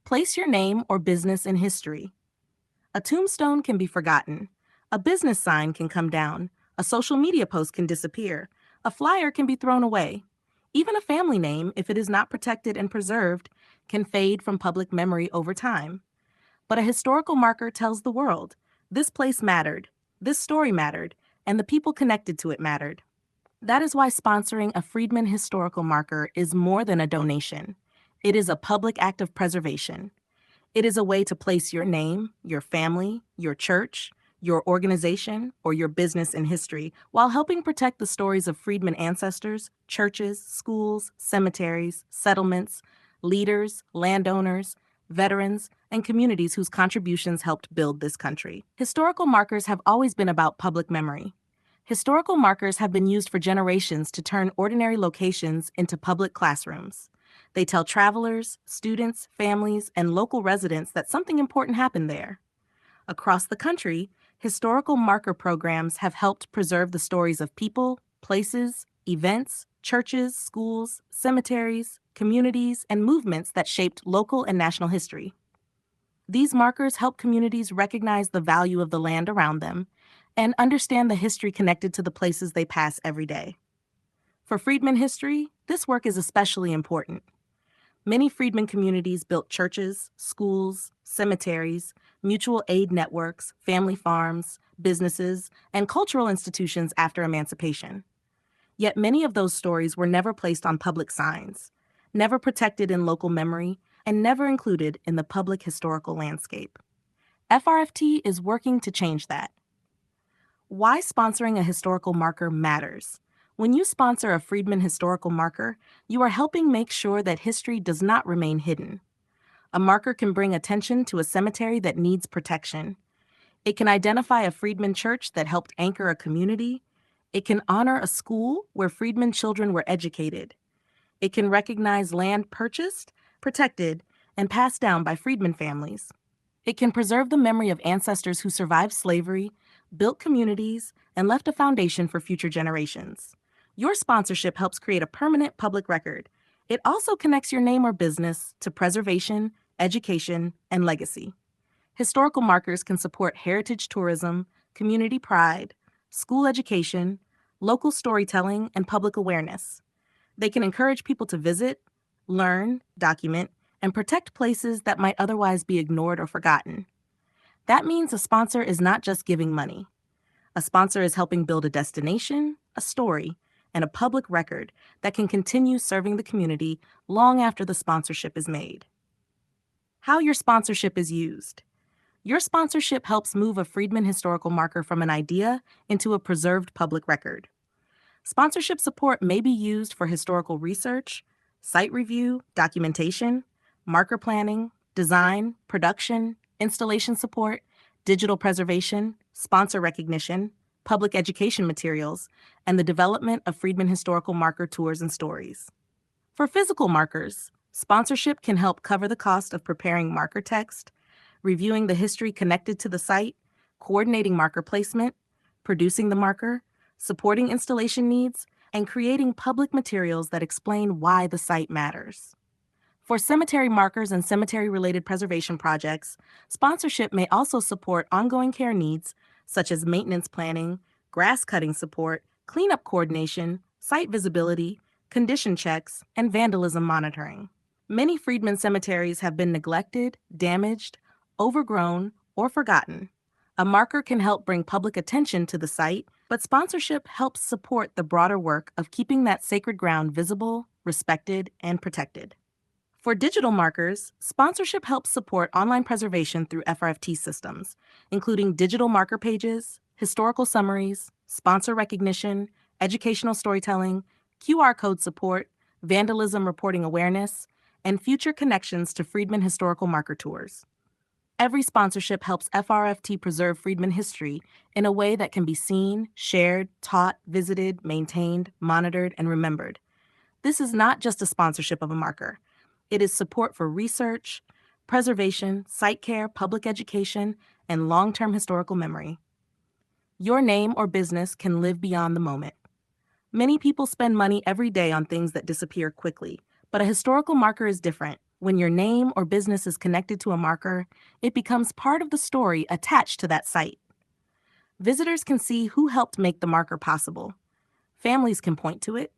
Place your name or business in history. A tombstone can be forgotten. A business sign can come down. A social media post can disappear. A flyer can be thrown away. Even a family name, if it is not protected and preserved, can fade from public memory over time. But a historical marker tells the world, this place mattered, this story mattered, and the people connected to it mattered. That is why sponsoring a Friedman historical marker is more than a donation. It is a public act of preservation. It is a way to place your name, your family, your church, your organization, or your business in history while helping protect the stories of Friedman ancestors, churches, schools, cemeteries, settlements, leaders, landowners, veterans, and communities whose contributions helped build this country. Historical markers have always been about public memory. Historical markers have been used for generations to turn ordinary locations into public classrooms. They tell travelers, students, families, and local residents that something important happened there. Across the country, historical marker programs have helped preserve the stories of people, places, events, churches, schools, cemeteries, communities, and movements that shaped local and national history. These markers help communities recognize the value of the land around them and understand the history connected to the places they pass every day. For Friedman history, this work is especially important. Many Friedman communities built churches, schools, cemeteries, mutual aid networks, family farms, businesses, and cultural institutions after emancipation. Yet many of those stories were never placed on public signs, never protected in local memory, and never included in the public historical landscape. FRFT is working to change that. Why sponsoring a historical marker matters. When you sponsor a Friedman historical marker, you are helping make sure that history does not remain hidden. A marker can bring attention to a cemetery that needs protection. It can identify a Friedman church that helped anchor a community. It can honor a school where Friedman children were educated. It can recognize land purchased, protected, and passed down by Friedman families. It can preserve the memory of ancestors who survived slavery, built communities, and left a foundation for future generations. Your sponsorship helps create a permanent public record. It also connects your name or business to preservation, education, and legacy. Historical markers can support heritage tourism, community pride, school education, local storytelling, and public awareness. They can encourage people to visit, learn, document, and protect places that might otherwise be ignored or forgotten. That means a sponsor is not just giving money. A sponsor is helping build a destination, a story, and a public record that can continue serving the community long after the sponsorship is made. How your sponsorship is used. Your sponsorship helps move a Friedman historical marker from an idea into a preserved public record. Sponsorship support may be used for historical research, site review, documentation, marker planning, design, production, installation support, digital preservation, sponsor recognition, public education materials, and the development of Friedman historical marker tours and stories. For physical markers, sponsorship can help cover the cost of preparing marker text, reviewing the history connected to the site, coordinating marker placement, producing the marker, supporting installation needs, and creating public materials that explain why the site matters. For cemetery markers and cemetery-related preservation projects, sponsorship may also support ongoing care needs such as maintenance planning, grass cutting support, cleanup coordination, site visibility, condition checks, and vandalism monitoring. Many Friedman cemeteries have been neglected, damaged, overgrown, or forgotten. A marker can help bring public attention to the site, but sponsorship helps support the broader work of keeping that sacred ground visible, respected, and protected. For digital markers, sponsorship helps support online preservation through FRFT systems, including digital marker pages, historical summaries, sponsor recognition, educational storytelling, QR code support, vandalism reporting awareness, and future connections to Friedman historical marker tours. Every sponsorship helps FRFT preserve Friedman history in a way that can be seen, shared, taught, visited, maintained, monitored, and remembered. This is not just a sponsorship of a marker. It is support for research, preservation, site care, public education, and long-term historical memory. Your name or business can live beyond the moment. Many people spend money every day on things that disappear quickly, but a historical marker is different. When your name or business is connected to a marker, it becomes part of the story attached to that site. Visitors can see who helped make the marker possible. Families can point to it.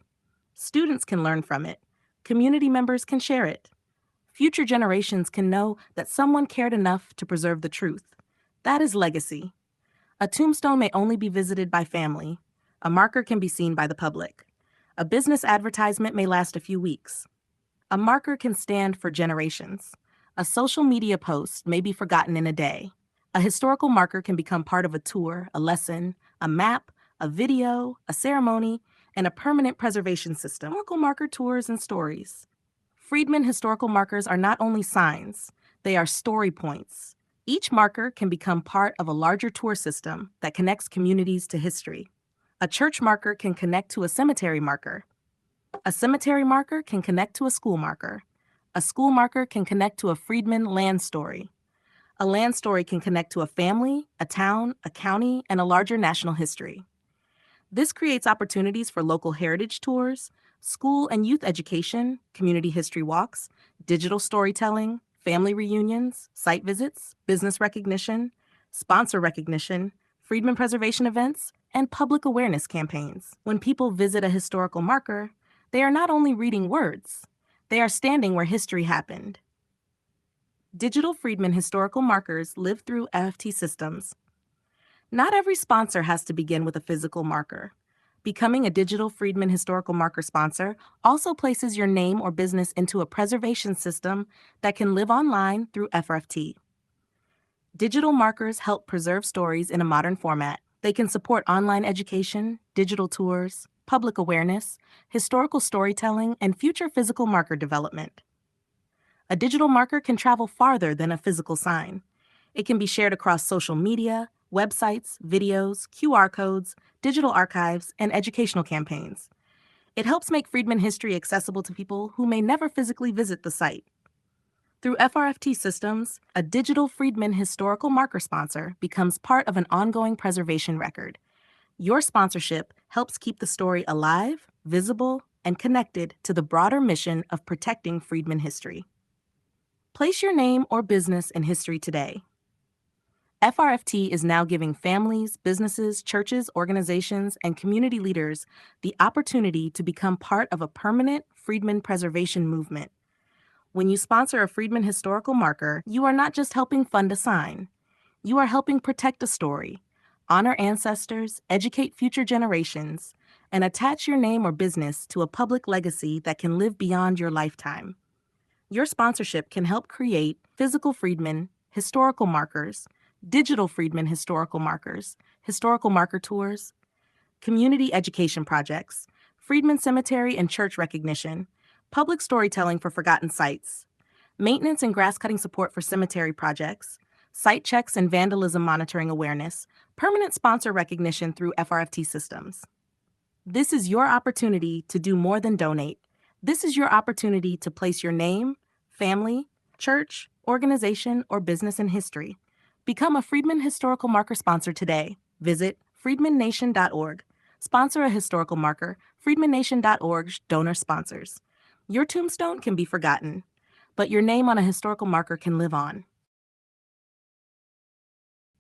Students can learn from it. Community members can share it. Future generations can know that someone cared enough to preserve the truth. That is legacy. A tombstone may only be visited by family. A marker can be seen by the public. A business advertisement may last a few weeks. A marker can stand for generations. A social media post may be forgotten in a day. A historical marker can become part of a tour, a lesson, a map, a video, a ceremony, and a permanent preservation system. Historical marker tours and stories. Friedman historical markers are not only signs, they are story points. Each marker can become part of a larger tour system that connects communities to history. A church marker can connect to a cemetery marker. A cemetery marker can connect to a school marker. A school marker can connect to a Friedman land story. A land story can connect to a family, a town, a county, and a larger national history. This creates opportunities for local heritage tours, school and youth education, community history walks, digital storytelling, family reunions, site visits, business recognition, sponsor recognition, Friedman preservation events, and public awareness campaigns. When people visit a historical marker, they are not only reading words, they are standing where history happened. Digital Friedman historical markers live through FFT systems. Not every sponsor has to begin with a physical marker. Becoming a digital Friedman historical marker sponsor also places your name or business into a preservation system that can live online through FRFT. Digital markers help preserve stories in a modern format. They can support online education, digital tours, public awareness, historical storytelling, and future physical marker development. A digital marker can travel farther than a physical sign. It can be shared across social media, websites, videos, QR codes, digital archives, and educational campaigns. It helps make Friedman history accessible to people who may never physically visit the site. Through FRFT systems, a digital Friedman historical marker sponsor becomes part of an ongoing preservation record. Your sponsorship helps keep the story alive, visible, and connected to the broader mission of protecting Friedman history. Place your name or business in history today. FRFT is now giving families, businesses, churches, organizations, and community leaders the opportunity to become part of a permanent Friedman preservation movement. When you sponsor a Friedman historical marker, you are not just helping fund a sign. You are helping protect a story, honor ancestors, educate future generations, and attach your name or business to a public legacy that can live beyond your lifetime. Your sponsorship can help create physical Friedman, historical markers, digital Friedman historical marker tours, community education projects, Friedman Cemetery and church recognition, public storytelling for forgotten sites, maintenance and grass cutting support for cemetery projects, site checks and vandalism monitoring awareness, permanent sponsor recognition through FRFT systems. This is your opportunity to do more than donate. This is your opportunity to place your name, family, church, organization, or business in history. Become a Friedman Historical Marker sponsor today. Visit friedmannation.org. Sponsor a historical marker. friedmannation.org's donor sponsors. Your tombstone can be forgotten, but your name on a historical marker can live on.